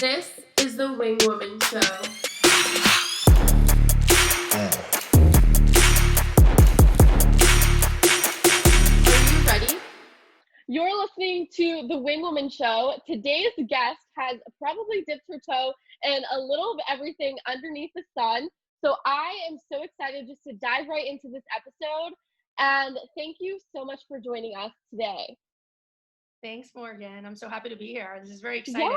This is the Wing Woman Show. Are you ready? You're listening to the Wing Woman Show. Today's guest has probably dipped her toe in a little of everything underneath the sun. So I am so excited just to dive right into this episode. And thank you so much for joining us today. Thanks, Morgan. I'm so happy to be here. This is very exciting.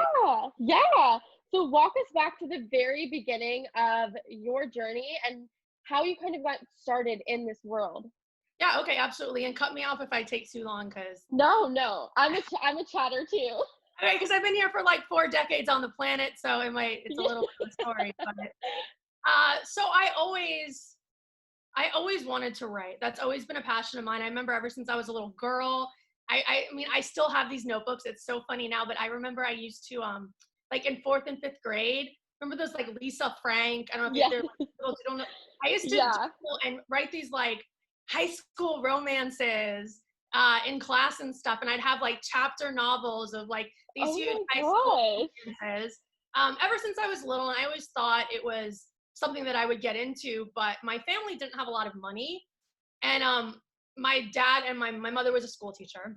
Yeah. So walk us back to the very beginning of your journey and how you kind of got started in this world. Yeah, okay, absolutely. And cut me off if I take too long, because No, I'm a chatter too. okay, because I've been here for like 4 decades on the planet, so it's a little bit of a story. But so I always wanted to write. That's always been a passion of mine. I remember ever since I was a little girl. I mean, I still have these notebooks. It's so funny now, but I remember I used to like in 4th and 5th grade. Remember those like Lisa Frank? I don't know if they're like, people who don't know. I used to do and write these like high school romances in class and stuff, and I'd have like chapter novels of like these huge high school romances. Ever since I was little, and I always thought it was something that I would get into, but my family didn't have a lot of money, and my dad and my mother was a school teacher.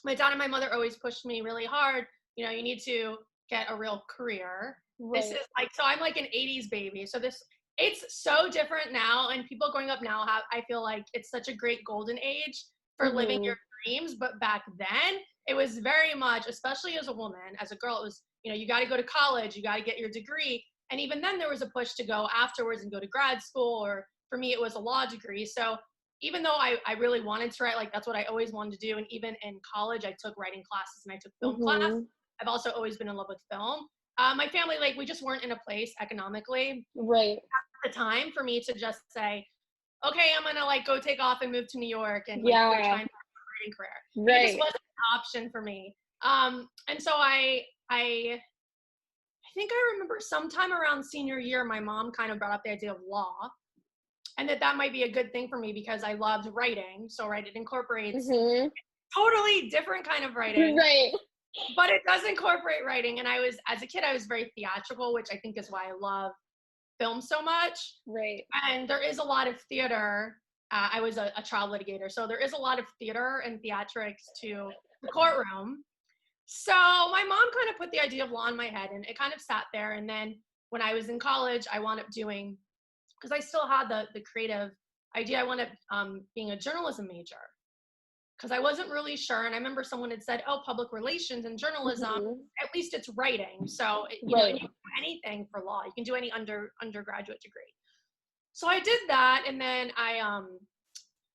My dad and my mother always pushed me really hard. You know, you need to get a real career. Right. This is like, so I'm like an 80s baby. So it's so different now. And people growing up now I feel like it's such a great golden age for living your dreams. But back then it was very much, especially as a woman, as a girl, it was, you know, you got to go to college, you got to get your degree. And even then there was a push to go afterwards and go to grad school, or for me, it was a law degree. So even though I really wanted to write, like that's what I always wanted to do. And even in college, I took writing classes and I took film class. I've also always been in love with film. My family, like we just weren't in a place economically at the time for me to just say, okay, I'm going to like go take off and move to New York and like try and find a writing career. It just wasn't an option for me. And so I think I remember sometime around senior year, my mom kind of brought up the idea of law. And that might be a good thing for me because I loved writing. So, right, it incorporates totally different kind of writing. Right. But it does incorporate writing. And as a kid, I was very theatrical, which I think is why I love film so much. Right. And there is a lot of theater. I was a child litigator. So there is a lot of theater and theatrics to the courtroom. So my mom kind of put the idea of law in my head and it kind of sat there. And then when I was in college, I wound up doing, because I still had the creative idea, I wound up being a journalism major because I wasn't really sure. And I remember someone had said, oh, public relations and journalism, at least it's writing. So you know, you can do anything for law. You can do any undergraduate degree. So I did that. And then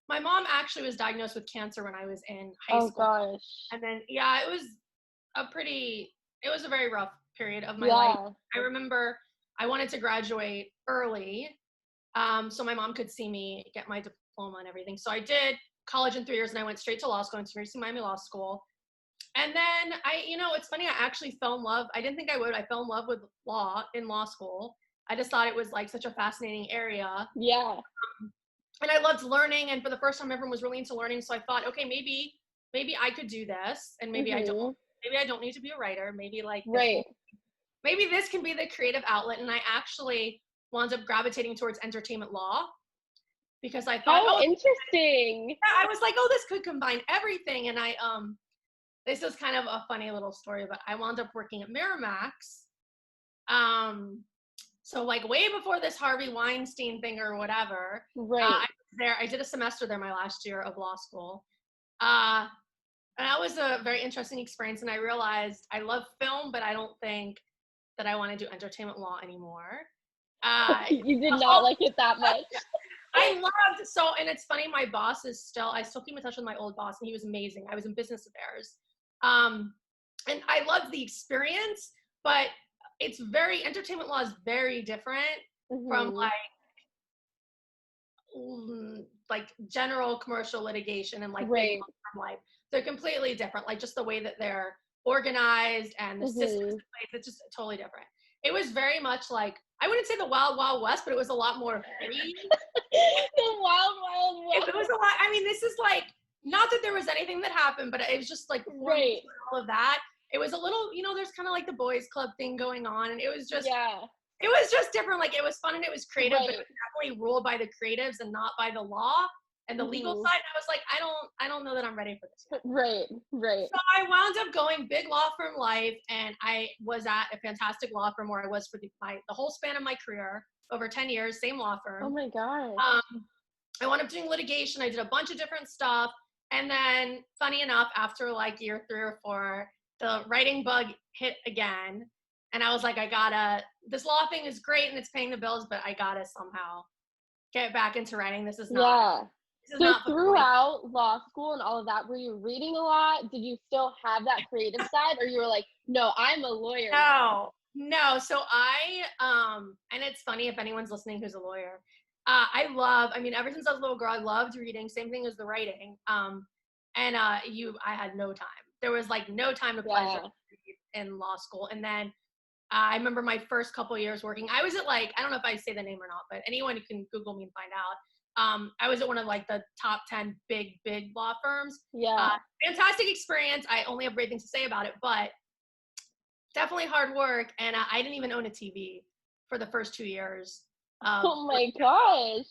my mom actually was diagnosed with cancer when I was in high school. Oh gosh. And then, yeah, it was a very rough period of my life. I remember I wanted to graduate early. So my mom could see me get my diploma and everything. So I did college in 3 years and I went straight to law school, into University of Miami Law School. And then it's funny, I actually fell in love. I didn't think I would. I fell in love with law in law school. I just thought it was like such a fascinating area. Yeah. And I loved learning. And for the first time, everyone was really into learning. So I thought, okay, maybe I could do this. And maybe I don't need to be a writer. Maybe maybe this can be the creative outlet. And I actually wound up gravitating towards entertainment law because I thought, interesting. Yeah, I was like, oh, this could combine everything. And this is kind of a funny little story, but I wound up working at Miramax. So like way before this Harvey Weinstein thing or whatever, I was there. I did a semester there my last year of law school. And that was a very interesting experience. And I realized I love film, but I don't think that I want to do entertainment law anymore. You did not like it that much. And it's funny, my boss I still keep in touch with my old boss, and he was amazing. I was in business affairs. And I loved the experience, but entertainment law is very different from like general commercial litigation and like big life. They're completely different, like just the way that they're organized and the systems in place, it's just totally different. It was very much like, I wouldn't say the Wild Wild West, but it was a lot more free. The Wild Wild West. It was a lot. I mean, this is like, not that there was anything that happened, but it was just like all of that. it was a little, there's kind of like the boys club thing going on, and it was just Yeah. it was just different. Like, it was fun and it was creative, but it Right. was definitely ruled by the creatives and not by the law and the legal Mhm. side. And I was like, I don't know that I'm ready for this yet. Right. Right. So I wound up going big law firm life, and I was at a fantastic law firm where I was for the whole span of my career, over 10 years, same law Oh firm. my gosh. I wound up doing litigation. I did a bunch of different stuff. And then, funny enough, after like year 3 or 4, the writing bug hit again. And I was like, this law thing is great and it's paying the bills, but I gotta somehow get back into writing. This is not So fulfilling. throughout law school and all of that, were you reading a lot? Did you still have that creative side, or you were like, no, I'm a lawyer now? No. So and it's funny if anyone's listening who's a lawyer. Ever since I was a little girl, I loved reading. Same thing as the writing. I had no time. There was like no time to pleasure in law school. And then I remember my first couple of years working. I was at I don't know if I say the name or not, but anyone who can Google me and find out. I was at one of like the top 10 big law firms. Yeah. Fantastic experience. I only have great things to say about it, but definitely hard work. And I didn't even own a TV for the first 2 years. Oh my gosh.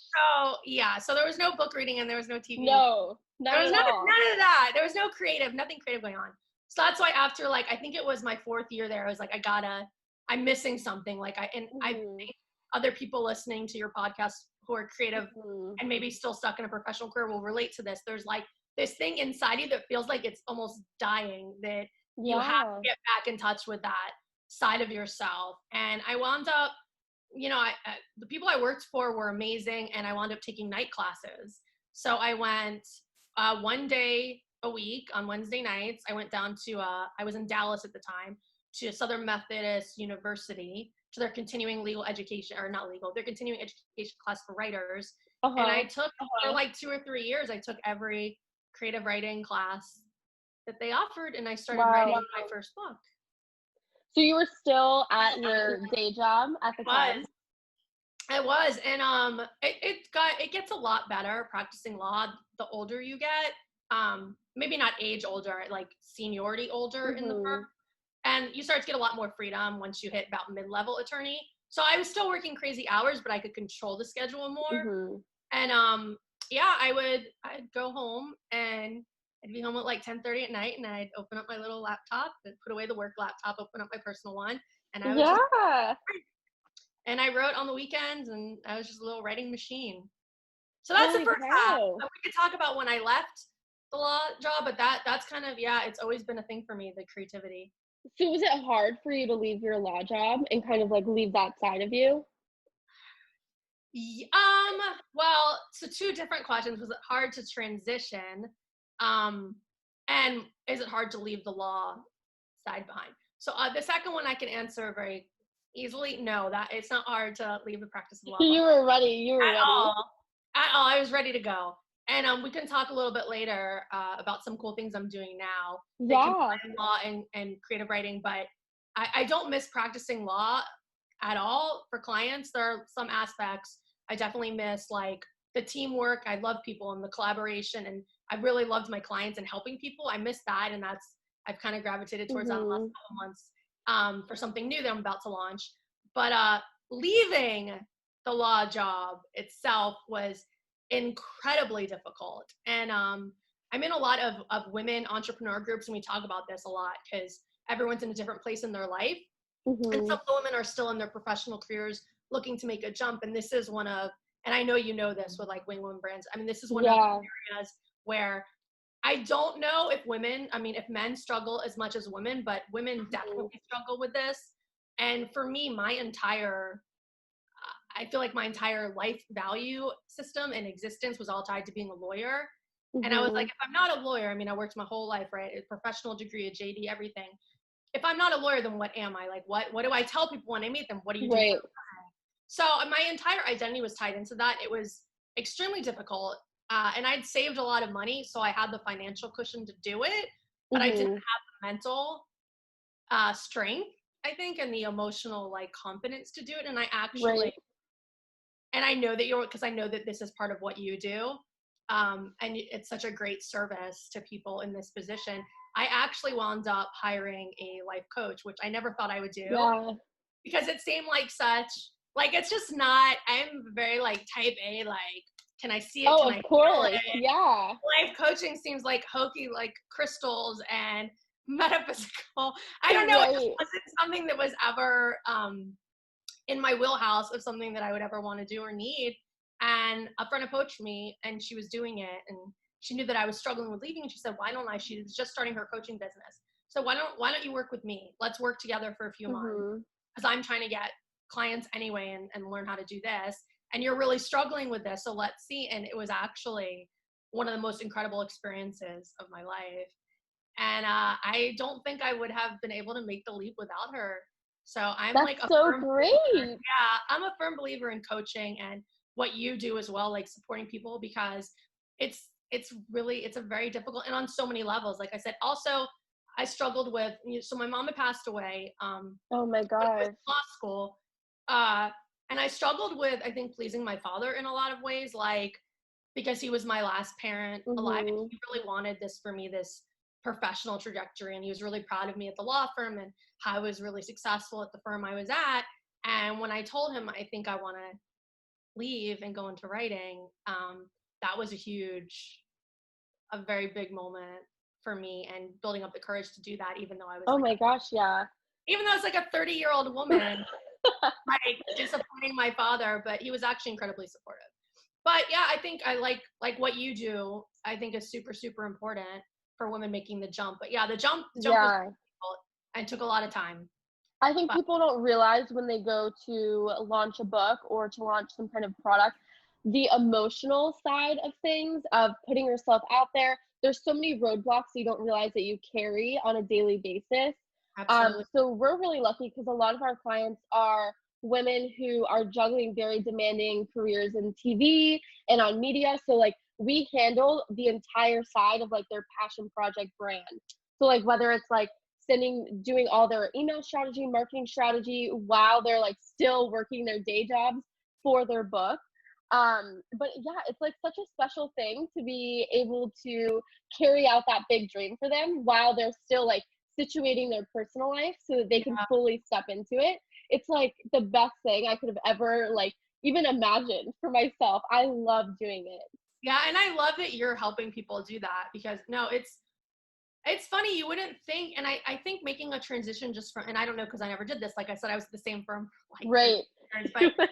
So there was no book reading and there was no TV. No, there was none none of that. There was nothing creative going on. So that's why after I think it was my 4th year there, I was like, I'm missing something. I think other people listening to your podcast who are creative and maybe still stuck in a professional career will relate to this. There's this thing inside you that feels like it's almost dying, that you have to get back in touch with that side of yourself. And I wound up, the people I worked for were amazing, and I wound up taking night classes. So I went 1 day a week on Wednesday nights. I went down to, I was in Dallas at the time, to Southern Methodist University, to their continuing legal education, or not legal, their continuing education class for writers. And I took, for 2 or 3 years, I took every creative writing class that they offered, and I started writing my first book. So you were still at your day job at the time? I was, and it gets a lot better practicing law the older you get. Maybe not age older, like seniority older in the firm, and you start to get a lot more freedom once you hit about mid-level attorney. So I was still working crazy hours, but I could control the schedule more. And I'd go home, and I'd be home at 10:30 at night, and I'd open up my little laptop and put away the work laptop, open up my personal one, and I was and I wrote on the weekends, and I was just a little writing machine. So that's the first half. We could talk about when I left the law job, but that's kind of, it's always been a thing for me, the creativity. So was it hard for you to leave your law job and kind of leave that side of you? Well, so 2 different questions. Was it hard to transition? And is it hard to leave the law side behind? So the second one I can answer very easily. No, that it's not hard to leave the practice of law. You were ready. At all. I was ready to go. And we can talk a little bit later about some cool things I'm doing now. Law and creative writing, but I don't miss practicing law at all for clients. There are some aspects I definitely miss, like the teamwork. I love people and the collaboration, and I really loved my clients and helping people. I miss that, and I've kind of gravitated towards that in the last couple months for something new that I'm about to launch. But leaving the law job itself was incredibly difficult. And I'm in a lot of women entrepreneur groups, and we talk about this a lot because everyone's in a different place in their life. And some women are still in their professional careers looking to make a jump. And this is one of, and I know you know this with Wing Woman Brands. I mean, this is one of the areas where I don't know if if men struggle as much as women, but women definitely struggle with this. And for me, I feel like my entire life value system and existence was all tied to being a lawyer. And I was like, if I'm not a lawyer, I worked my whole life, right? A professional degree, a JD, everything. If I'm not a lawyer, then what am I? What do I tell people when I meet them? What do you do? So my entire identity was tied into that. It was extremely difficult. And I'd saved a lot of money, so I had the financial cushion to do it, but I didn't have the mental strength, I think, and the emotional confidence to do it. And I actually, and I know that because I know that this is part of what you do. And it's such a great service to people in this position. I actually wound up hiring a life coach, which I never thought I would do. Yeah. Because it seemed like such, like, it's just not, I'm very like type A, like, can I see it? Oh, Can I of feel course. it? Yeah. Life coaching seems like hokey, like crystals and metaphysical. I don't know. It just Right. wasn't something that was ever in my wheelhouse of something that I would ever want to do or need. And a friend approached me and she was doing it and she knew that I was struggling with leaving. And she said, why don't I, she was just starting her coaching business. So why don't you work with me? Let's work together for a few months. Mm-hmm. Because I'm trying to get clients anyway and learn how to do this. And you're really struggling with this. So let's see. And it was actually one of the most incredible experiences of my life. And I don't think I would have been able to make the leap without her. So I'm That's like a so firm great. believer. Yeah, I'm a firm believer in coaching and what you do as well, like supporting people, because it's a very difficult and on so many levels. Like I said, also I struggled with, so my mom had passed away. Oh my When I was gosh. in law school, uh, and I struggled with, I think, pleasing my father in a lot of ways, like because he was my last parent alive, and Mm-hmm. he really wanted this for me, this professional trajectory, and he was really proud of me at the law firm and how I was really successful at the firm I was at. And when I told him I think I want to leave and go into writing, that was a very big moment for me and building up the courage to do that, even though I was Oh like my gosh, yeah. even though I was like a 30-year-old woman, like disappointing my father, but he was actually incredibly supportive. But yeah, I think I like what you do, I think is super, super important for women making the jump. But yeah, the jump was Yeah. difficult and took a lot of time. I think But people don't realize when they go to launch a book or to launch some kind of product, the emotional side of things, of putting yourself out there. There's so many roadblocks you don't realize that you carry on a daily basis. absolutely. So we're really lucky because a lot of our clients are women who are juggling very demanding careers in TV and on media. So like we handle the entire side of like their passion project brand. So like whether it's like doing all their email strategy, marketing strategy while they're like still working their day jobs for their book. But yeah, it's like such a special thing to be able to carry out that big dream for them while they're still like situating their personal life so that they can fully step into it. It's like the best thing I could have ever like even imagined for myself. I love doing it. Yeah, and I love that you're helping people do that because no, it's funny, you wouldn't think, and I think making a transition just from, and I don't know because I never did this. Like I said, I was at the same firm for like 30 Right. years, but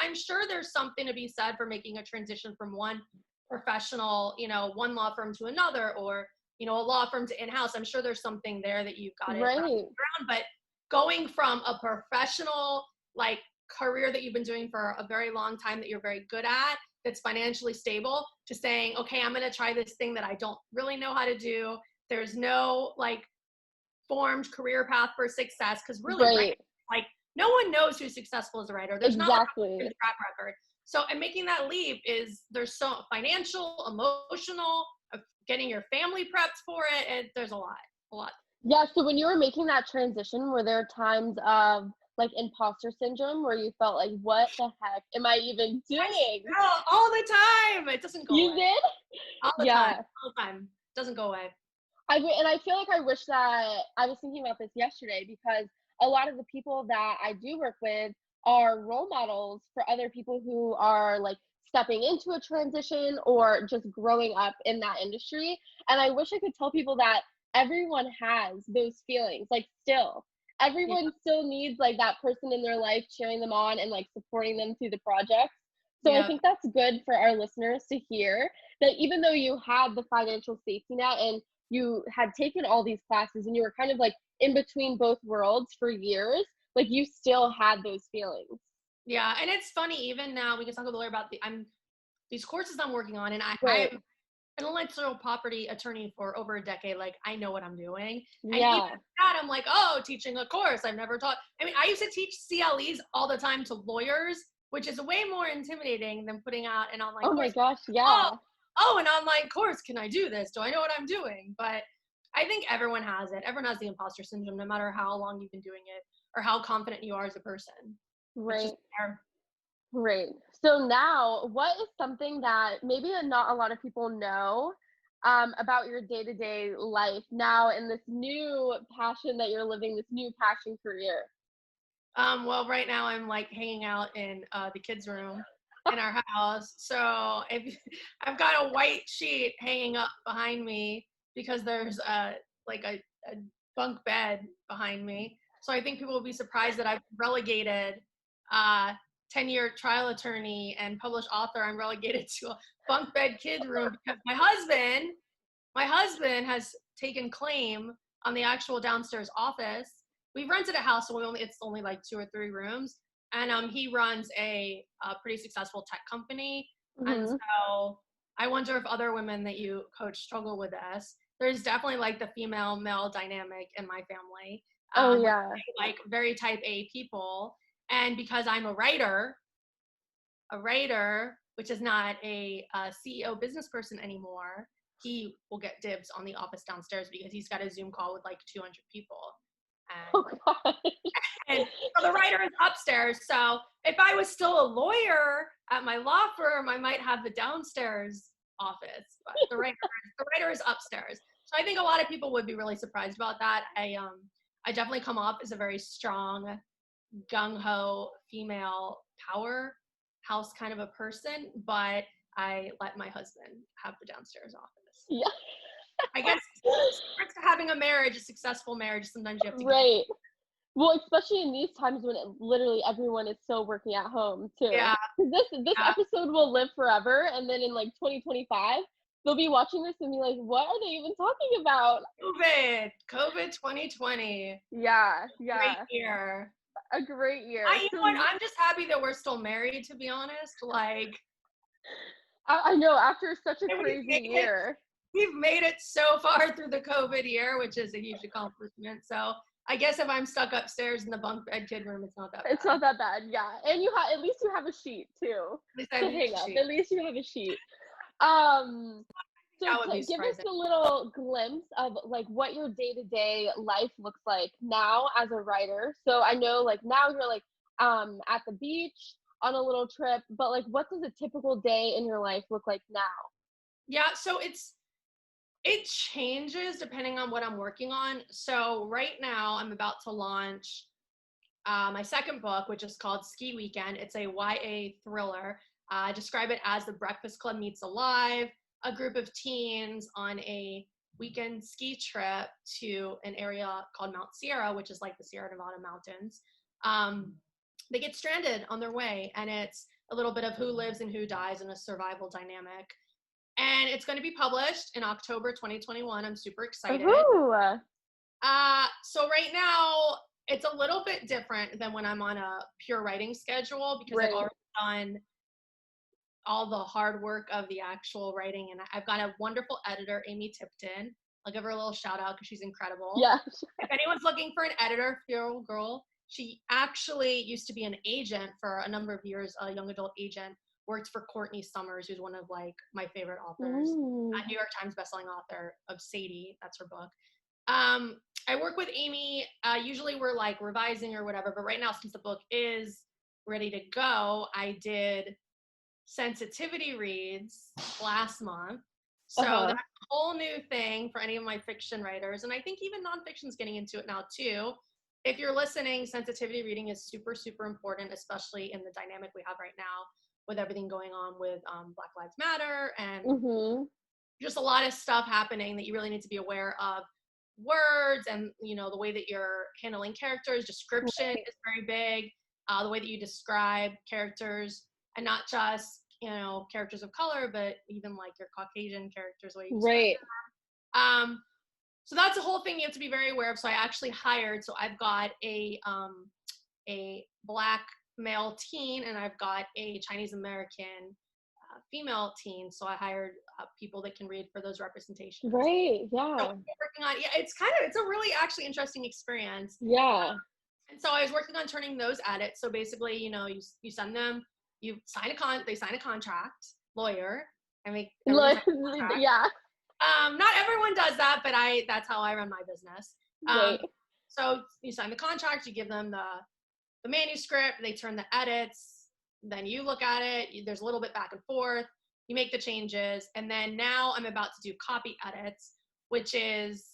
I'm sure there's something to be said for making a transition from one professional, one law firm to another, or a law firm to in-house. I'm sure there's something there that you've got to wrap Right. around. But going from a professional like career that you've been doing for a very long time that you're very good at, that's financially stable, to saying, okay, I'm going to try this thing that I don't really know how to do. There's no like formed career path for success, because really, Right. like no one knows who's successful as a writer. There's Exactly. not like a track record. So, and making that leap there's so financial, emotional, getting your family prepped for it, and there's a lot. Yeah, so when you were making that transition, were there times of like imposter syndrome where you felt like, what the heck am I even doing? All the time. It doesn't go You away. did? All the Yeah. time. All the time. Doesn't go away. And I feel like I wish that I was thinking about this yesterday because a lot of the people that I do work with are role models for other people who are like stepping into a transition or just growing up in that industry. And I wish I could tell people that everyone has those feelings, like still. Everyone still needs like that person in their life cheering them on and like supporting them through the project. So I think that's good for our listeners to hear that even though you had the financial safety net and you had taken all these classes and you were kind of like in between both worlds for years, like you still had those feelings. Yeah, and it's funny, even now we can talk a little about these courses I'm working on, and I'm Right. an intellectual property attorney for over a decade. Like I know what I'm doing. And Yeah. even that, I'm like, oh, teaching a course I've never taught. I mean, I used to teach CLEs all the time to lawyers, which is way more intimidating than putting out an online Oh my course. gosh, yeah. Oh, an online course. Can I do this? Do I know what I'm doing? But I think everyone has it. Everyone has the imposter syndrome, no matter how long you've been doing it or how confident you are as a person. It's Right. just there. Right. So now, what is something that maybe not a lot of people know about your day-to-day life now in this new passion that you're living, this new passion career. Well, right now I'm like hanging out in the kids' room in our house. So if I've got a white sheet hanging up behind me because there's a bunk bed behind me. So I think people will be surprised that I've relegated 10-year trial attorney and published author. I'm relegated to a bunk bed kid room because my husband has taken claim on the actual downstairs office. We've rented a house, so it's only like 2 or 3 rooms, and he runs a pretty successful tech company. And Mm-hmm. so I wonder if other women that you coach struggle with this. There's definitely like the female male dynamic in my family. Oh We're yeah. like very type A people, and because I'm a writer, which is not a CEO business person anymore, he will get dibs on the office downstairs because he's got a Zoom call with like 200 people. Oh gosh. And so the writer is upstairs. So if I was still a lawyer at my law firm, I might have the downstairs office, but the writer is upstairs. So I think a lot of people would be really surprised about that. I definitely come off as a very strong, gung-ho female powerhouse kind of a person, but I let my husband have the downstairs office. Yeah. I guess secrets to having a successful marriage, sometimes you have to Right. Well, especially in these times when literally everyone is still working at home too. Yeah. 'Cause this Yeah. episode will live forever, and then in like 2025, they'll be watching this and be like, "What are they even talking about?" COVID 2020. Yeah, Great yeah, year. a great year. You know what? I'm just happy that we're still married, to be honest. Like, I know after such a and crazy year. we've made it so far through the COVID year, which is a huge accomplishment. So I guess if I'm stuck upstairs in the bunk bed kid room, it's not that bad. It's not that bad, yeah. And at least you have a sheet too At least I to have a hang up. sheet. At least you have a sheet. So That would be give us surprising. a little glimpse of like what your day-to-day life looks like now as a writer. So I know like now you're like at the beach on a little trip, but like what does a typical day in your life look like now? Yeah, so it changes depending on what I'm working on. So right now I'm about to launch my second book, which is called Ski Weekend. It's a YA thriller. I describe it as The Breakfast Club Meets Alive, a group of teens on a weekend ski trip to an area called Mount Sierra, which is like the Sierra Nevada mountains. They get stranded on their way, and it's a little bit of who lives and who dies in a survival dynamic. And it's going to be published in October 2021. I'm super excited. Ooh. So right now, it's a little bit different than when I'm on a pure writing schedule because Right. I've already done all the hard work of the actual writing, and I've got a wonderful editor, Amy Tipton. I'll give her a little shout out because she's incredible. Yeah. If anyone's looking for an editor for your little girl, she actually used to be an agent for a number of years, a young adult agent, worked for Courtney Summers, who's one of like my favorite authors, Ooh. a New York Times bestselling author of Sadie, that's her book. I work with Amy. Usually we're like revising or whatever, but right now, since the book is ready to go, I did sensitivity reads last month. So that's a whole new thing for any of my fiction writers. And I think even nonfiction's getting into it now too. If you're listening, sensitivity reading is super, super important, especially in the dynamic we have right now with everything going on with Black Lives Matter and just a lot of stuff happening that you really need to be aware of. Words and, you know, the way that you're handling characters, description is very big. The way that you describe characters, and not just, you know, characters of color, but even like your Caucasian characters, the way you describe them. So that's a whole thing you have to be very aware of. So I actually hired, so I've got a Black male teen and I've got a Chinese American female teen. So I hired people that can read for those representations. Right, yeah. So working on, it's a really actually interesting experience. Yeah. And so I was working on turning those edits. So basically, you know, you send them, they sign a contract, lawyer, I make Yeah. not everyone does that, but that's how I run my business. Right. So you sign the contract, you give them the manuscript, they turn the edits, then you look at it, there's a little bit back and forth. you make the changes. And then now I'm about to do copy edits, which is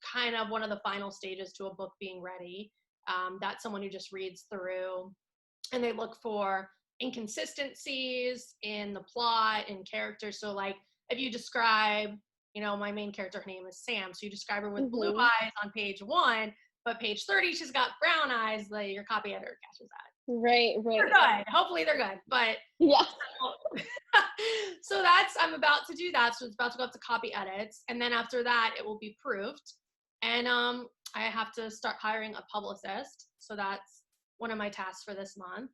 kind of one of the final stages to a book being ready. That's someone who just reads through and they look for inconsistencies in the plot and characters. So like if you describe, my main character, her name is Sam. So you describe her with blue eyes on page 1, but page 30, she's got brown eyes. Like your copy editor catches that. Right. They're good. Hopefully they're good. But Yeah. so I'm about to do that. So it's about to go up to copy edits. And then after that, it will be proofed. And I have to start hiring a publicist. So that's one of my tasks for this month.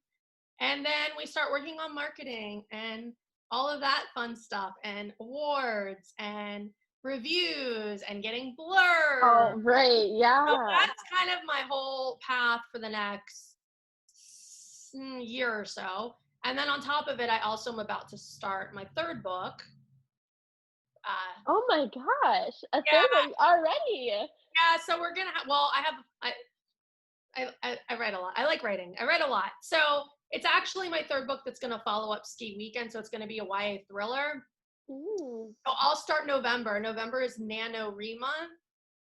And then we start working on marketing and all of that fun stuff and awards and reviews and getting blurred. Oh, right. Yeah. So that's kind of my whole path for the next year or so. And then on top of it, I also am about to start my 3rd book. Oh my gosh. A 3rd book already. Yeah. So we're going to I write a lot. I like writing. I write a lot. So it's actually my 3rd book that's going to follow up Ski Weekend. So it's going to be a YA thriller. Ooh. So I'll start November. November is NaNoWri month,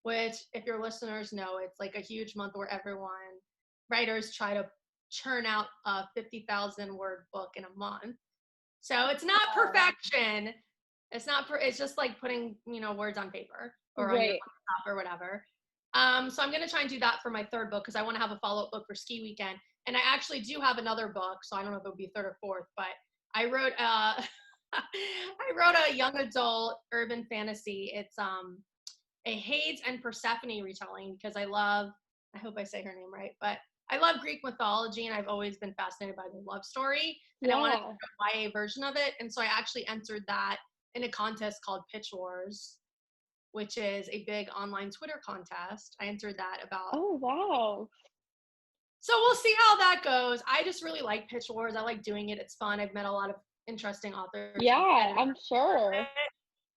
which if your listeners know, it's like a huge month where writers try to churn out a 50,000 word book in a month. So it's not perfection. It's just like putting, words on paper or on your laptop or whatever. So I'm going to try and do that for my 3rd book because I want to have a follow-up book for Ski Weekend. And I actually do have another book, so I don't know if it would be 3rd or 4th, but I wrote I wrote a young adult urban fantasy. It's a Hades and Persephone retelling because I hope I say her name right, but I love Greek mythology and I've always been fascinated by the love story. And I wanted to do a YA version of it. And so I actually entered that in a contest called Pitch Wars, which is a big online Twitter contest. I entered that about. Oh, wow. So we'll see how that goes. I just really like Pitch Wars. I like doing it. It's fun. I've met a lot of interesting authors. Yeah, I'm sure.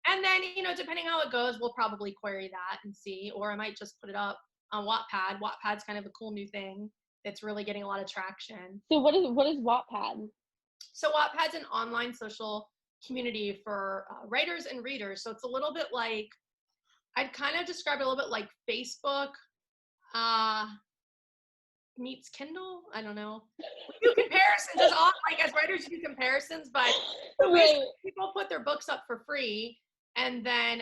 And then, depending how it goes, we'll probably query that and see, or I might just put it up on Wattpad. Wattpad's kind of a cool new thing that's really getting a lot of traction. So what is Wattpad? So Wattpad's an online social community for writers and readers. So it's a little bit like, I'd kind of describe it a little bit like Facebook meets Kindle. I don't know. We do comparisons as all as writers, you do comparisons, but so people put their books up for free, and then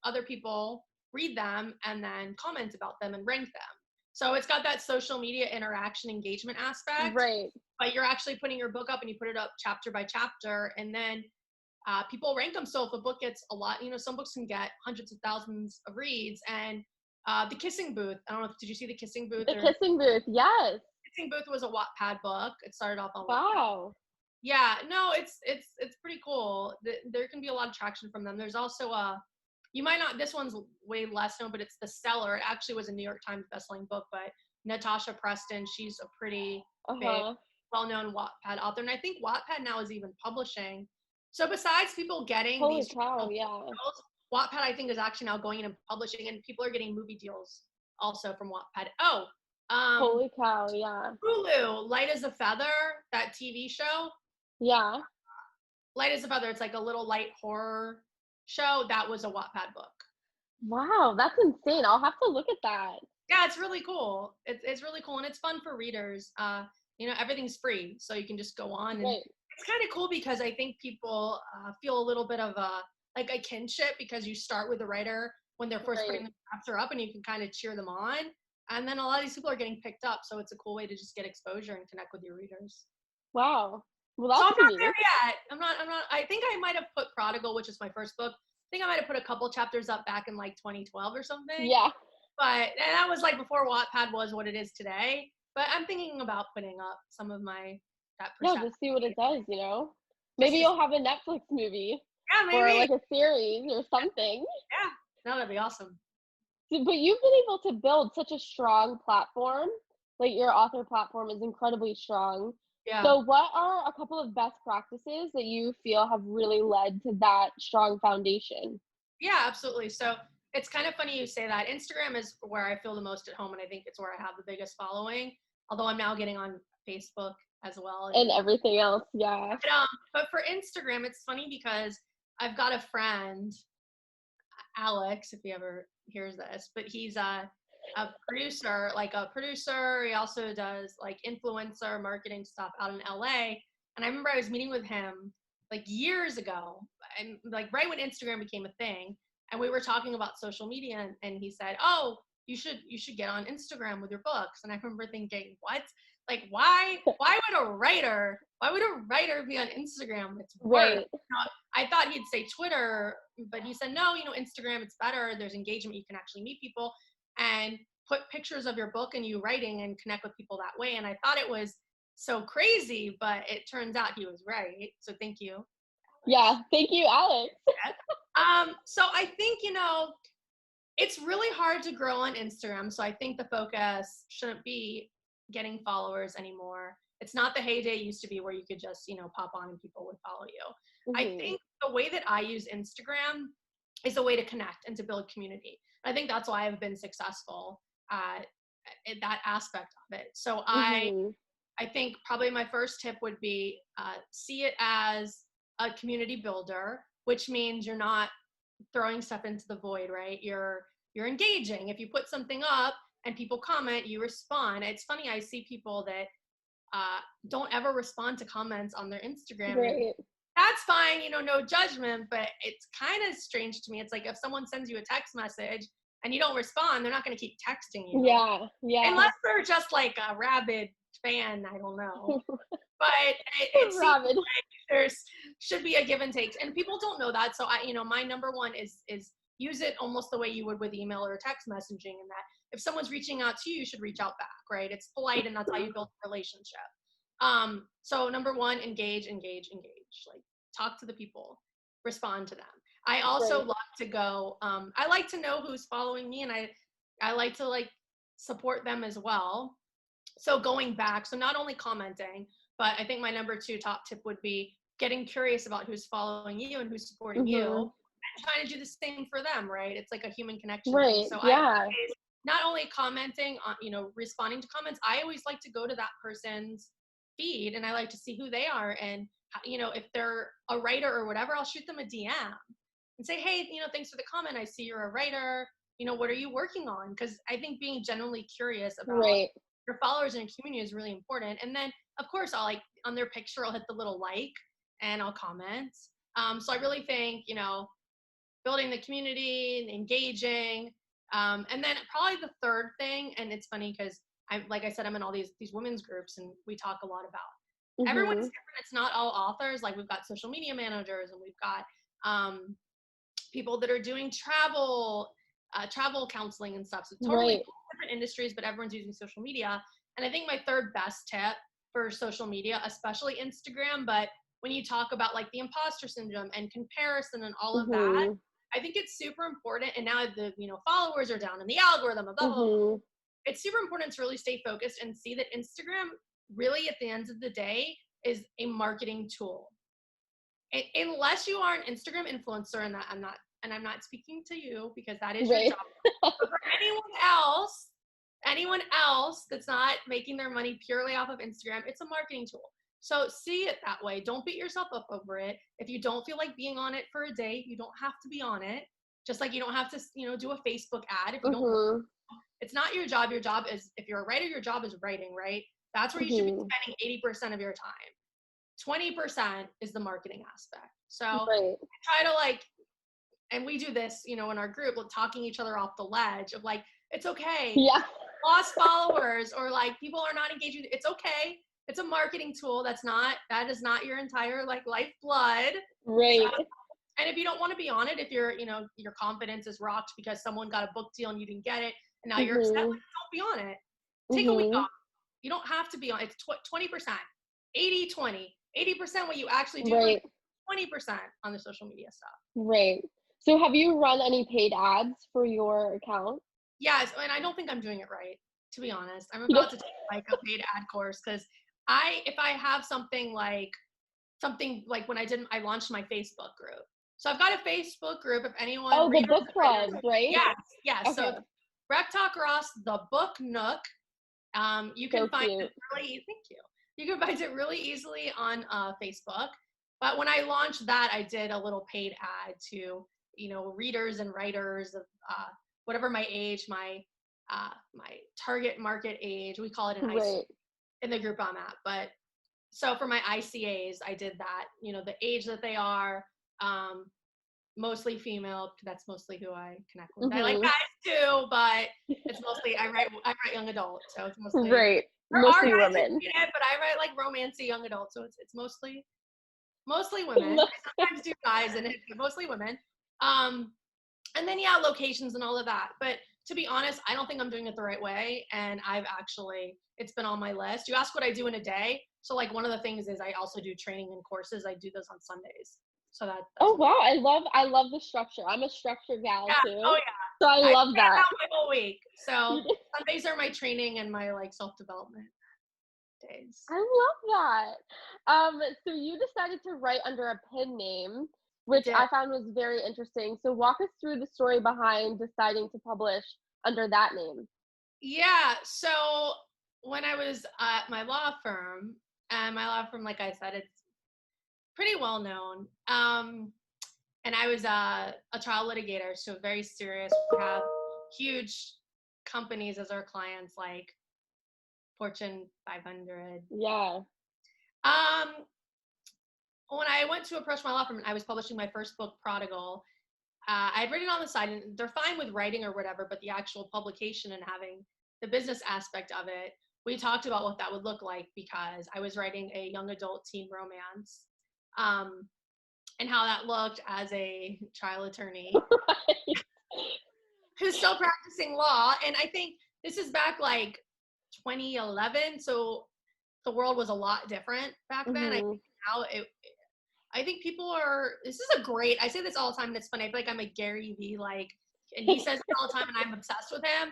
other people read them and then comment about them and rank them. So it's got that social media interaction engagement aspect. Right. But you're actually putting your book up and you put it up chapter by chapter, and then people rank them. So if a book gets a lot, some books can get hundreds of thousands of reads. And The Kissing Booth, I don't know, did you see The Kissing Booth? The Kissing Booth, yes. Kissing Booth was a Wattpad book. It started off on Wow. Wattpad. Yeah, no, it's pretty cool. There can be a lot of traction from them. There's also you might not, this one's way less known, but it's The Cellar. It actually was a New York Times bestselling book, but Natasha Preston, she's a pretty big, well-known Wattpad author. And I think Wattpad now is even publishing. So besides people getting these cow, Wattpad, I think, is actually now going in and publishing, and people are getting movie deals also from Wattpad. Holy cow, yeah. Hulu, Light as a Feather, that TV show. Yeah. Light as a Feather, it's like a little light horror show. That was a Wattpad book. Wow, that's insane. I'll have to look at that. Yeah, it's really cool. It's really cool, and it's fun for readers. Everything's free, so you can just go on. And it's kind of cool because I think people feel a little bit of a kinship because you start with the writer when they're first putting the chapter up, and you can kind of cheer them on. And then a lot of these people are getting picked up, so it's a cool way to just get exposure and connect with your readers. Wow. Well, that's so I'm not there yet. I'm not. I think I might have put Prodigal, which is my first book. I think I might have put a couple chapters up back in 2012 or something. Yeah. But that was before Wattpad was what it is today. But I'm thinking about putting up some of that. Yeah, just see what it does. Maybe you'll have a Netflix movie. Yeah, maybe. Or a series or something. Yeah, that'd be awesome. But you've been able to build such a strong platform. Your author platform is incredibly strong. Yeah. So what are a couple of best practices that you feel have really led to that strong foundation? Yeah, absolutely. So it's kind of funny you say that. Instagram is where I feel the most at home, and I think it's where I have the biggest following. Although I'm now getting on Facebook as well. And everything else, yeah. But for Instagram, it's funny because I've got a friend, Alex, if he ever hears this, but he's a producer, like a producer. He also does like influencer marketing stuff out in LA. And I remember I was meeting with him like years ago, and like right when Instagram became a thing, and we were talking about social media, and he said, "Oh, you should get on Instagram with your books." And I remember thinking, "What? Like why would a writer be on Instagram? It's work." Right. You know, I thought he'd say Twitter, but he said, "No, Instagram, it's better. There's engagement. You can actually meet people and put pictures of your book and you writing and connect with people that way." And I thought it was so crazy, but it turns out he was right. So thank you. Yeah, thank you, Alex. So I think, it's really hard to grow on Instagram. So I think the focus shouldn't be getting followers anymore. It's not the heyday it used to be where you could just, pop on and people would follow you. I think the way that I use Instagram is a way to connect and to build community. I think that's why I've been successful in that aspect of it. So I think probably my first tip would be see it as a community builder, which means you're not throwing stuff into the void, right? You're engaging. If you put something up and people comment, you respond. It's funny, I see people that don't ever respond to comments on their Instagram. Right. That's fine, no judgment, but it's kind of strange to me. It's like if someone sends you a text message and you don't respond, they're not going to keep texting you. Yeah. Unless they're just like a rabid fan, I don't know. But it seems like there should be a give and take, and people don't know that. So my number one is use it almost the way you would with email or text messaging, and that if someone's reaching out to you, you should reach out back, right? It's polite, and that's how you build a relationship. So number one, engage. Like talk to the people, respond to them. I also love to go. I like to know who's following me, and I like to like support them as well. So going back, so not only commenting, but I think my number 2 top tip would be getting curious about who's following you and who's supporting you, and trying to do the same for them, right? It's like a human connection. Right. So yeah. Not only commenting on, responding to comments, I always like to go to that person's feed and I like to see who they are. And, if they're a writer or whatever, I'll shoot them a DM and say, hey, thanks for the comment. I see you're a writer. What are you working on? Because I think being genuinely curious about your followers and community is really important. And then, of course, I'll on their picture, I'll hit the little like and I'll comment. So I really think, building the community and engaging. And then probably the third thing, and it's funny because like I said, I'm in all these women's groups and we talk a lot about everyone's different. It's not all authors. Like we've got social media managers and we've got people that are doing travel counseling and stuff. So totally different industries, but everyone's using social media. And I think my third best tip for social media, especially Instagram, but when you talk about like the imposter syndrome and comparison and all of that, I think it's super important. And now the followers are down in the algorithm, blah, blah, blah. It's super important to really stay focused and see that Instagram really at the end of the day is a marketing tool. Unless you are an Instagram influencer, and that I'm not speaking to you because that is your job. But for anyone else that's not making their money purely off of Instagram, it's a marketing tool. So see it that way. Don't beat yourself up over it. If you don't feel like being on it for a day, you don't have to be on it. Just like you don't have to, do a Facebook ad if you don't. It's not your job. Your job is, if you're a writer, your job is writing, right? That's where you should be spending 80% of your time. 20% is the marketing aspect. So try to and we do this, in our group, talking each other off the ledge of it's okay. Yeah. Lost followers or people are not engaged with you. It's okay. It's a marketing tool. That is not your entire lifeblood. Right. And if you don't want to be on it, if your confidence is rocked because someone got a book deal and you didn't get it, and now you're upset, don't be on it. Take a week off. You don't have to be on. It's 20%, 80-20, 80% what you actually do, 20% on the social media stuff. Right. So have you run any paid ads for your account? Yes, and I don't think I'm doing it right, to be honest. I'm about to take a paid ad course because if I have something like when I launched my Facebook group. So I've got a Facebook group if anyone. Oh, the book club, right? Yes. Okay. So Rektok Ross, the book nook. You can So find cute. it thank you. You can find it really easily on Facebook. But when I launched that, I did a little paid ad to, readers and writers of whatever my age, my target market age. We call it an IC Right. in the group I'm at. But so for my ICAs, I did that, the age that they are, mostly female. That's mostly who I connect with. I like Mhm. guys too, but it's mostly I write young adult, so it's mostly Right. there are Mostly guys who women. read it, but I write like romancy young adult, so it's mostly women. I sometimes do guys in it, but mostly women. And then locations and all of that. But to be honest, I don't think I'm doing it the right way, and it's been on my list. You ask what I do in a day, so like one of the things is I also do training and courses. I do those on Sundays, so that's Oh one. wow, I love the structure. I'm a structure gal Yeah. too. Oh yeah. So I love plan that. out my whole week. So Sundays are my training and my like self-development days. I love that. So you decided to write under a pen name, I which did. I found was very interesting. So walk us through the story behind deciding to publish under that name. Yeah. So when I was at my law firm, and my law firm, like I said, it's pretty well known. And I was a trial litigator, so very serious. We have huge companies as our clients, like Fortune 500. Yeah. Um, when I went to approach my law firm, I was publishing my first book, Prodigal. I'd written on the side, and they're fine with writing or whatever, but the actual publication and having the business aspect of it, we talked about what that would look like because I was writing a young adult teen romance, and how that looked as a trial attorney who's still practicing law. And I think this is back like 2011, so the world was a lot different back then. I think now I think people are, this is a great, I say this all the time and it's funny. I feel like I'm a Gary Vee, and he says it all the time and I'm obsessed with him.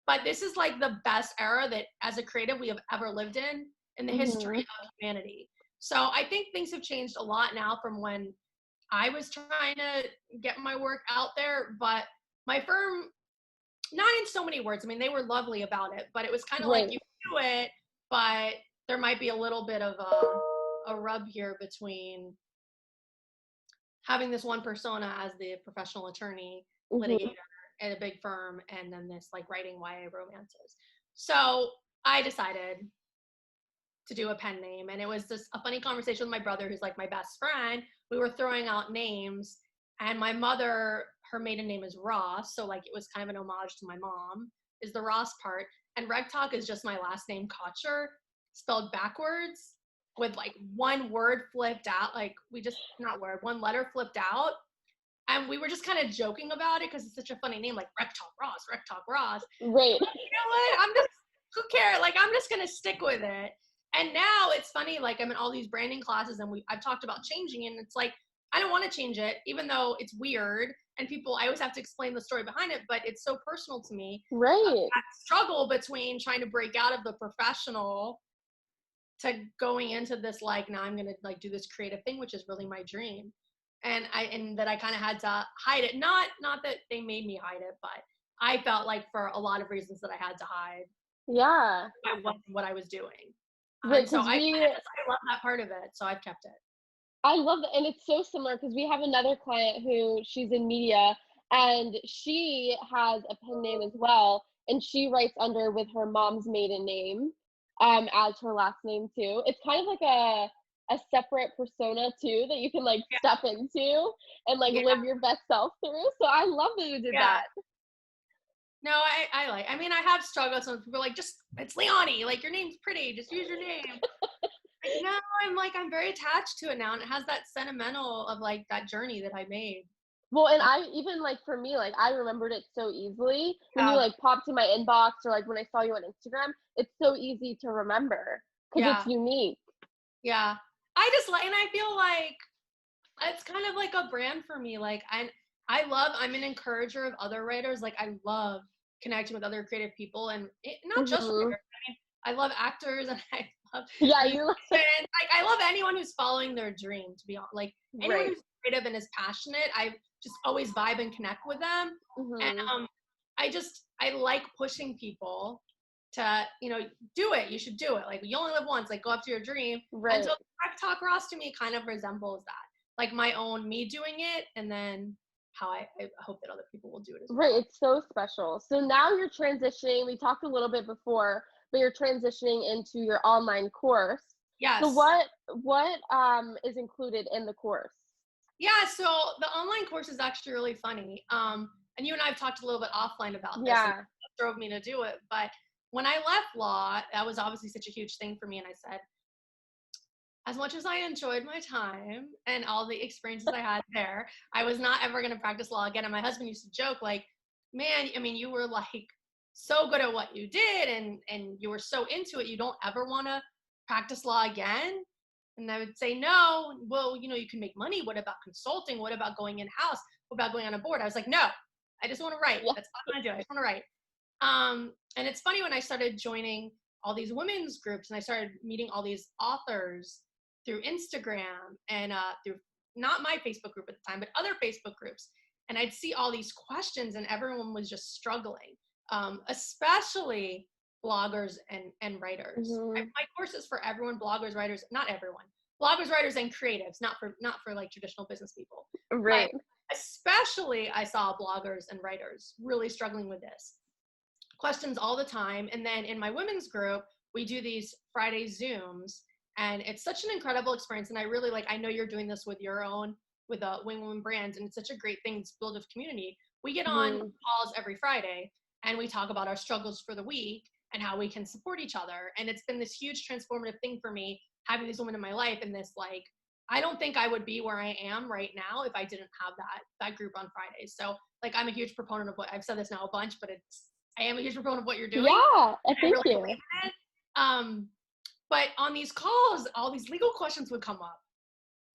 But this is like the best era that as a creative we have ever lived in the history of humanity. So I think things have changed a lot now from when I was trying to get my work out there. But my firm, not in so many words, I mean, they were lovely about it, but it was kind of like you do it, but there might be a little bit of a rub here between having this one persona as the professional attorney litigator at a big firm and then this like writing YA romances. So I decided to do a pen name, and it was just a funny conversation with my brother, who's like my best friend. We were throwing out names, and my mother, her maiden name is Ross, so like it was kind of an homage to my mom, is the Ross part, and Rektok is just my last name, Kocher, spelled backwards with like one word flipped out, like one letter flipped out. And we were just kind of joking about it because it's such a funny name, like Rektok Ross, Rektok Ross. Right. You know what? Who cares? Like, I'm just going to stick with it. And now it's funny, like I'm in all these branding classes and I've talked about changing it, and it's like, I don't want to change it, even though it's weird. And I always have to explain the story behind it, but it's so personal to me. Right. That struggle between trying to break out of the professional to going into this, like, now I'm going to like do this creative thing, which is really my dream. And that I kind of had to hide it. Not that they made me hide it, but I felt like for a lot of reasons that I had to hide. Yeah. What I was doing. Right, And so I because love that part of it. So I've kept it. I love that, and it's so similar because we have another client who she's in media, and she has a pen name as well, and she writes under with her mom's maiden name, as her last name too. It's kind of like a separate persona too that you can like step into and like live your best self through. So I love that you did that. No, I mean, I have struggled. Some people are like, just, it's Leonie. Like, your name's pretty. Just use your name. Like, no, I'm very attached to it now. And it has that sentimental of like that journey that I made. Well, and I even like for me, like I remembered it so easily when you like popped in my inbox or like when I saw you on Instagram. It's so easy to remember because it's unique. Yeah. And I feel like it's kind of like a brand for me. Like, I'm an encourager of other writers. Like, I love connecting with other creative people, and not just writers. I mean, I love actors, and I love I love anyone who's following their dream, to be honest. Like, anyone who's creative and is passionate, I just always vibe and connect with them. And I like pushing people to, do it. You should do it. Like, you only live once, like, go after your dream. Right. And so Rektok Ross to me kind of resembles that, like my own me doing it, and then how I hope that other people will do it as well. Right, it's so special. So now you're transitioning. We talked a little bit before, but you're transitioning into your online course. Yes. So what is included in the course? Yeah, so the online course is actually really funny. And you and I have talked a little bit offline about this, and Yeah. what drove me to do it. But when I left law, that was obviously such a huge thing for me. And I said, as much as I enjoyed my time and all the experiences I had there, I was not ever going to practice law again. And my husband used to joke, like, man, I mean, you were like so good at what you did, and you were so into it, you don't ever want to practice law again. And I would say, no, well, you can make money. What about consulting? What about going in-house? What about going on a board? I was like, no, I just want to write. That's all I want to do. I just want to write. And it's funny, when I started joining all these women's groups and I started meeting all these authors through Instagram and through not my Facebook group at the time, but other Facebook groups. And I'd see all these questions and everyone was just struggling, especially bloggers and writers. Mm-hmm. My course is for everyone, bloggers, writers, not everyone. Bloggers, writers, and creatives, not for like traditional business people. Right. But especially I saw bloggers and writers really struggling with this. Questions all the time. And then in my women's group, we do these Friday Zooms, and it's such an incredible experience. And I really I know you're doing this with your own, with Wing Woman Brands, and it's such a great thing to build a community. We get on calls every Friday and we talk about our struggles for the week and how we can support each other. And it's been this huge transformative thing for me, having these women in my life, and this, I don't think I would be where I am right now if I didn't have that group on Fridays. So I'm a huge proponent of what I've said this now a bunch, but I am a huge proponent of what you're doing. Yeah, I thank really you. believe in it. But on these calls, all these legal questions would come up,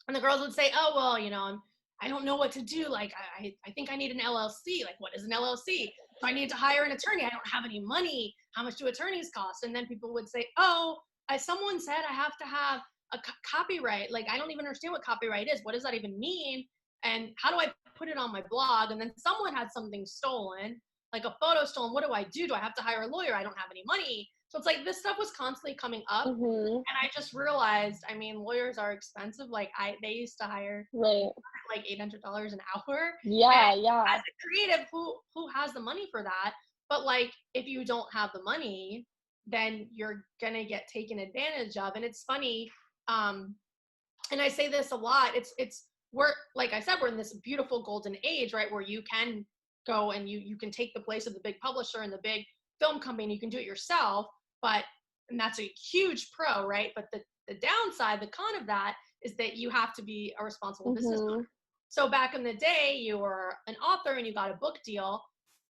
and the girls would say, oh, well, I don't know what to do. Like, I think I need an LLC. Like, what is an LLC? So I need to hire an attorney. I don't have any money. How much do attorneys cost? And then people would say, oh, as someone said, I have to have a copyright. Like, I don't even understand what copyright is. What does that even mean? And how do I put it on my blog? And then someone had something stolen, like a photo stolen. What do I do? Do I have to hire a lawyer? I don't have any money. So it's like this stuff was constantly coming up. Mm-hmm. And I just realized, I mean, lawyers are expensive. Like, they used to hire like $800 an hour. Yeah, and yeah. As a creative, who has the money for that? But like, if you don't have the money, then you're gonna get taken advantage of. And it's funny, and I say this a lot. We're, like I said, we're in this beautiful golden age, right, where you can go and you can take the place of the big publisher and the big film company. You can do it yourself, and that's a huge pro, right? But the downside, the con of that, is that you have to be a responsible business owner. So back in the day, you were an author and you got a book deal.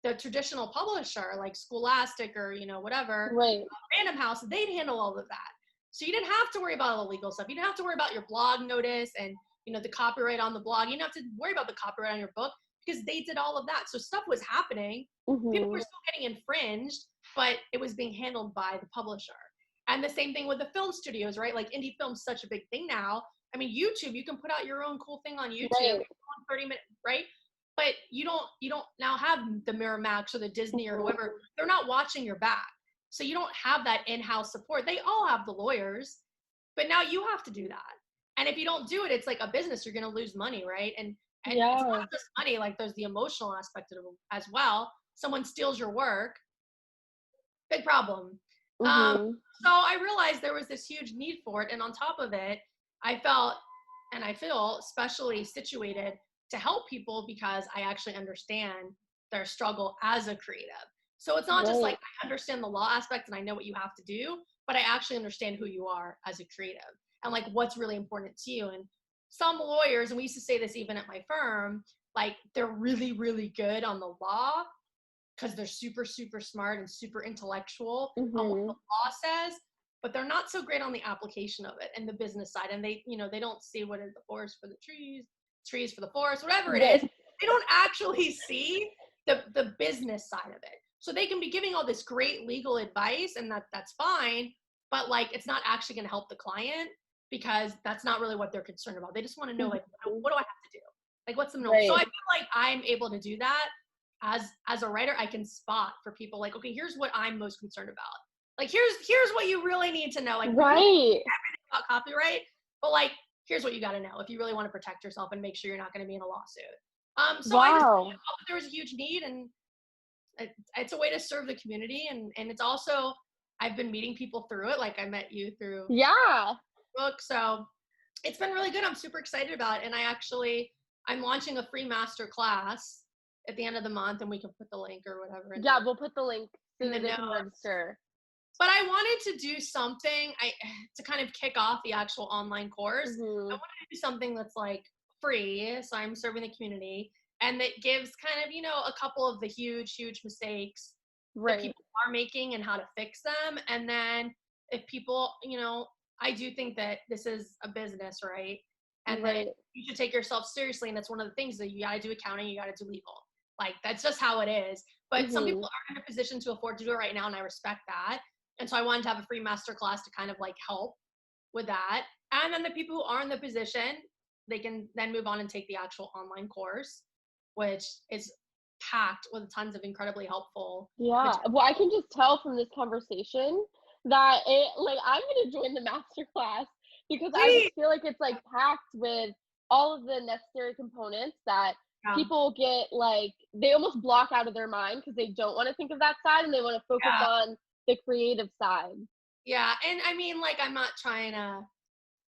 The traditional publisher, like Scholastic or whatever, Random House, they'd handle all of that. So you didn't have to worry about all the legal stuff. You didn't have to worry about your blog notice and the copyright on the blog. You didn't have to worry about the copyright on your book, because they did all of that. So stuff was happening. People were still getting infringed, but it was being handled by the publisher. And the same thing with the film studios, right? Like, indie film's such a big thing now. I mean, YouTube, you can put out your own cool thing on YouTube, 30 minutes, right? But you don't now have the Miramax or the Disney or whoever. They're not watching your back. So you don't have that in-house support. They all have the lawyers, but now you have to do that. And if you don't do it, it's like a business. You're going to lose money, right? And it's not just money. Like, there's the emotional aspect of it as well. Someone steals your work, big problem. So I realized there was this huge need for it. And on top of it, I felt, and I feel, especially situated to help people because I actually understand their struggle as a creative. So it's not just like I understand the law aspect and I know what you have to do, but I actually understand who you are as a creative and like what's really important to you. And some lawyers, and we used to say this even at my firm, like, they're really, really good on the law because they're super, super smart and super intellectual on what the law says, but they're not so great on the application of it and the business side. And they, they don't see what is the forest for the trees for the forest, whatever it is. They don't actually see the business side of it. So they can be giving all this great legal advice, and that's fine, but like, it's not actually going to help the client because that's not really what they're concerned about. They just want to know, like, what do I have to do? Like, what's the norm? So I feel like I'm able to do that as a writer. I can spot for people like, okay, here's what I'm most concerned about. Like, here's what you really need to know. Like, we don't know Right. everything about copyright, but like, here's what you got to know if you really want to protect yourself and make sure you're not going to be in a lawsuit. So I just Wow. thought that there was a huge need, and it's a way to serve the community, and it's also, I've been meeting people through it. Like, I met you through Yeah. book, so it's been really good. I'm super excited about it, and I'm launching a free master class at the end of the month, and we can put the link or whatever Yeah, we'll put the link so in the that they can notes. register. But I wanted to do something to kind of kick off the actual online course. I Mhm. wanted to do something that's like free, so I'm serving the community, and that gives kind of, a couple of the huge mistakes that Right. people are making and how to fix them. And then if people, I do think that this is a business, right? And Right. that you should take yourself seriously, and that's one of the things that you got to do accounting, you got to do legal. Like, that's just how it is. But some people aren't in a position to afford to do it right now, and I respect that. And so I wanted to have a free masterclass to kind of like help with that. And then the people who are in the position, they can then move on and take the actual online course, which is packed with tons of incredibly helpful Yeah. material. Well, I can just tell from this conversation that I'm gonna join the master class because I Please. just feel like it's like packed with all of the necessary components that Yeah. people get, like, they almost block out of their mind because they don't want to think of that side and they want to focus Yeah. on the creative side. Yeah. And I mean, like, I'm not trying to,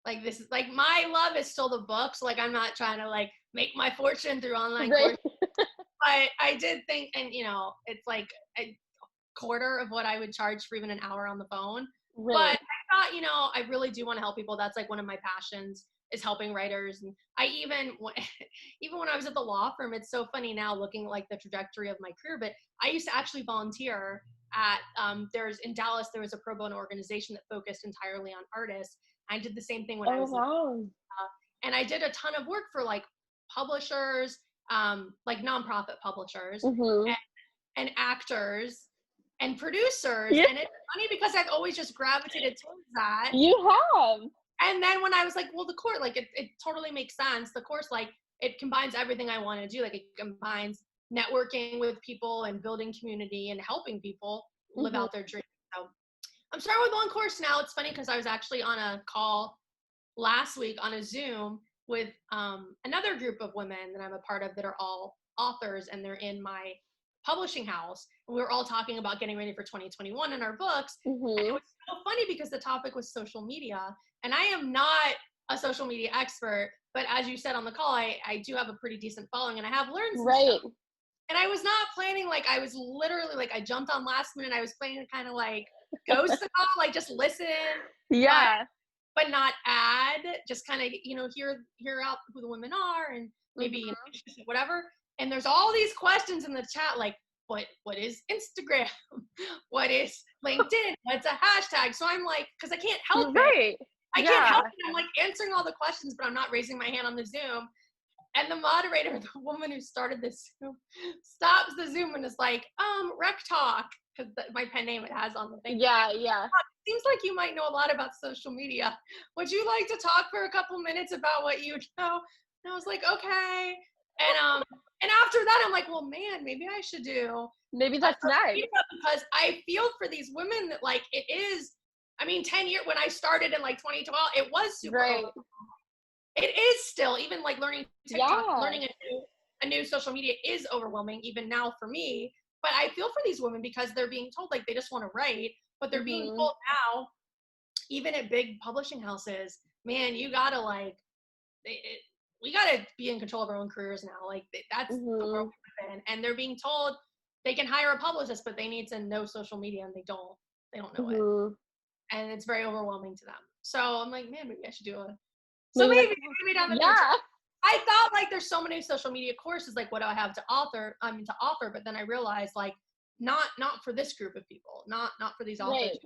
like, this is like, my love is still the books. Like, I'm not trying to like make my fortune through online Right. courses. But I did think, and it's like a quarter of what I would charge for even an hour on the phone. But Right. I thought, I really do want to help people. That's like one of my passions, is helping writers. And I even when I was at the law firm, it's so funny now looking at like the trajectory of my career, but I used to actually volunteer at in Dallas, there was a pro bono organization that focused entirely on artists. I did the same thing when I Oh was wow. and I did a ton of work for like publishers, like nonprofit publishers, Mhm. and actors and producers. Yeah. And it's funny because I've always just gravitated towards that. You have. And then when I was like, well, the course, like, it totally makes sense. The course, like, it combines everything I want to do. Like, it combines networking with people and building community and helping people live Mhm. out their dreams. So I'm starting with one course now. It's funny because I was actually on a call last week on a Zoom with another group of women that I'm a part of that are all authors, and they're in my publishing house. And we were all talking about getting ready for 2021 in our books. And it Mhm. was so funny because the topic was social media. And I am not a social media expert, but as you said on the call, I do have a pretty decent following, and I have learned some Right. stuff. And I was not planning, like, I was literally like, I jumped on last minute. I was planning to kind of like ghost it all, like just listen. Yeah. But not add, just kind of, hear out who the women are, and maybe Mhm. whatever. And there's all these questions in the chat, like, what is Instagram? What is LinkedIn? What's a hashtag? So I'm like, because I can't help it. Right. I can't help Yeah. it. I'm like answering all the questions, but I'm not raising my hand on the Zoom. And the moderator, the woman who started this Zoom, stops the Zoom and is like, Rektok, because my pen name it has on the thing. Yeah, yeah. Seems like you might know a lot about social media. Would you like to talk for a couple minutes about what you know? And I was like, okay. And after that, I'm like, well, man, maybe I should do Maybe a that's social nice. media, because I feel for these women that, like, it is. I mean, 10 years when I started in like 2012, it was super. Right. It is still, even like learning TikTok, Yeah. learning a new social media is overwhelming even now for me. But I feel for these women because they're being told, like, they just want to write, but they're being Mhm. told now, even at big publishing houses, man, you gotta like, we gotta be in control of our own careers now. Like, that's the world Mhm. we live in, and they're being told they can hire a publicist, but they need to know social media, and they don't. They don't know it, Mhm. and it's very overwhelming to them. So I'm like, man, maybe I should do a. So Maybe that's maybe down the future. yeah. I thought, like, there's so many social media courses, like, what do I have to offer? To offer, but then I realized, like, not for this group of people, not for these authors Right.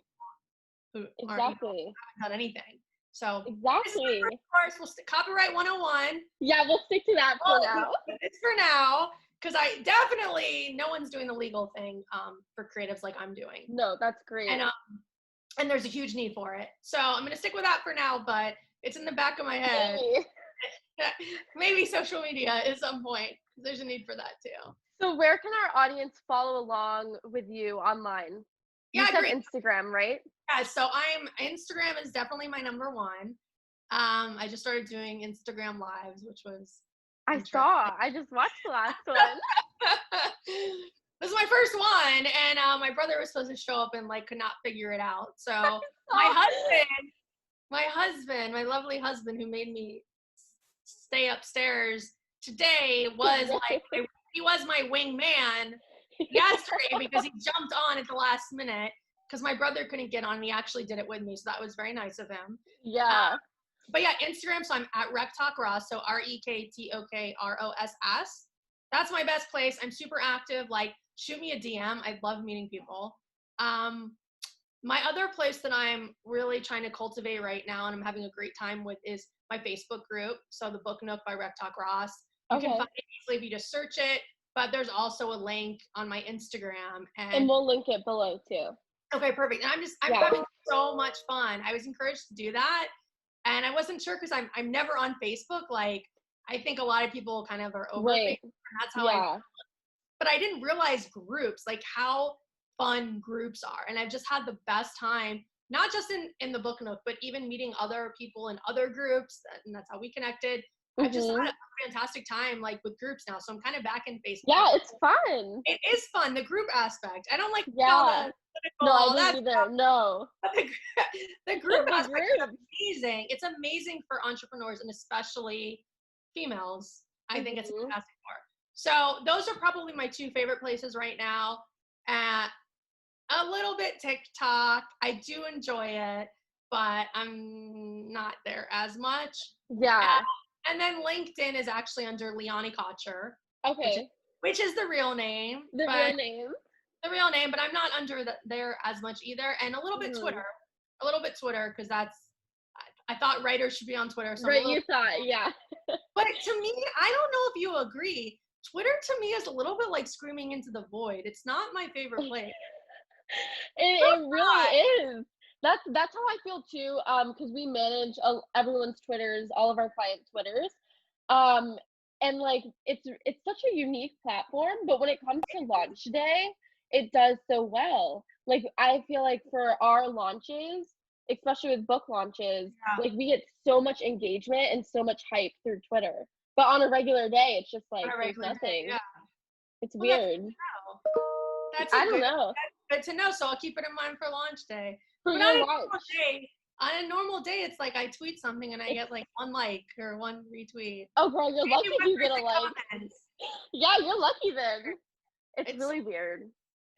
who aren't, Exactly. haven't done anything. So this is my Exactly. first course. We'll copyright 101. Yeah, we'll stick to that for now. It's for now, because I definitely, no one's doing the legal thing for creatives like I'm doing, No, that's great. and there's a huge need for it. So I'm gonna stick with that for now, but it's in the back of my head. Maybe. Maybe social media at some point. There's a need for that too. So where can our audience follow along with you online? You Yeah, said great. Instagram, right? Yeah, so Instagram is definitely my number one. I just started doing Instagram lives, which was I interesting. saw. I just watched the last one. This is my first one, and my brother was supposed to show up and like could not figure it out. So my lovely husband, who made me stay upstairs today, was like he was my wingman yesterday because he jumped on at the last minute because my brother couldn't get on. And he actually did it with me, so that was very nice of him. Yeah. But yeah, Instagram. So I'm at Rektok Ross. So RektokRoss. That's my best place. I'm super active. Like, shoot me a DM. I love meeting people. My other place that I'm really trying to cultivate right now, and I'm having a great time with, is my Facebook group. So the Book Nook by Rektok Ross. You can find it easily if you just search it. But there's also a link on my Instagram, And we'll link it below too. Okay, perfect. And I'm having so much fun. I was encouraged to do that, and I wasn't sure because I'm never on Facebook. Like, I think a lot of people kind of are over Facebook, and that's how but I didn't realize groups, like how fun groups are. And I've just had the best time, not just in the Book Nook, but even meeting other people in other groups, and that's how we connected. I've just had a fantastic time, like, with groups now. So I'm kind of back in Facebook. Yeah, it's fun. It is fun, the group aspect. I don't like no, I didn't either. No. But the group aspect is amazing. It's amazing for entrepreneurs, and especially females. I think it's fantastic for. So those are probably my two favorite places right now. A little bit TikTok. I do enjoy it, but I'm not there as much. Yeah. And then LinkedIn is actually under Leonie Kocher. Okay. Which is the real name. The real name, but I'm not under there as much either. And a little bit Twitter. A little bit Twitter, because I thought writers should be on Twitter. So you thought, yeah. But to me, I don't know if you agree. Twitter to me is a little bit like screaming into the void. It's not my favorite place. It really is. That's how I feel too. Because we manage everyone's Twitters, all of our client Twitters. And like it's such a unique platform, but when it comes to launch day, it does so well. Like, I feel like for our launches, especially with book launches, like, we get so much engagement and so much hype through Twitter. But on a regular day, it's just like there's nothing. It's weird. I don't know. That's good to know. So I'll keep it in mind for launch day. But on a normal day, it's like I tweet something and I get like one like or one retweet. Oh, girl, you're lucky if you get a like. Yeah, you're lucky then. It's really weird.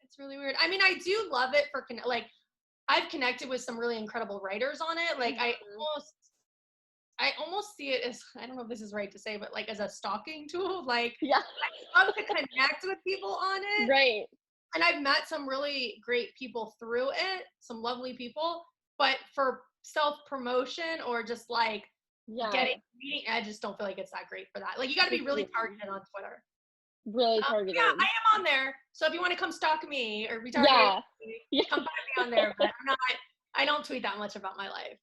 It's really weird. I mean, I do love it for like, I've connected with some really incredible writers on it. Like, I almost see it as, I don't know if this is right to say, but like as a stalking tool. Like, I love to connect with people on it. Right. And I've met some really great people through it, some lovely people. But for self-promotion or just like getting meeting, I just don't feel like it's that great for that. Like, you got to be really targeted on Twitter. Really targeted. Yeah, I am on there. So if you want to come stalk me or retarget me, come find me on there. But I don't tweet that much about my life.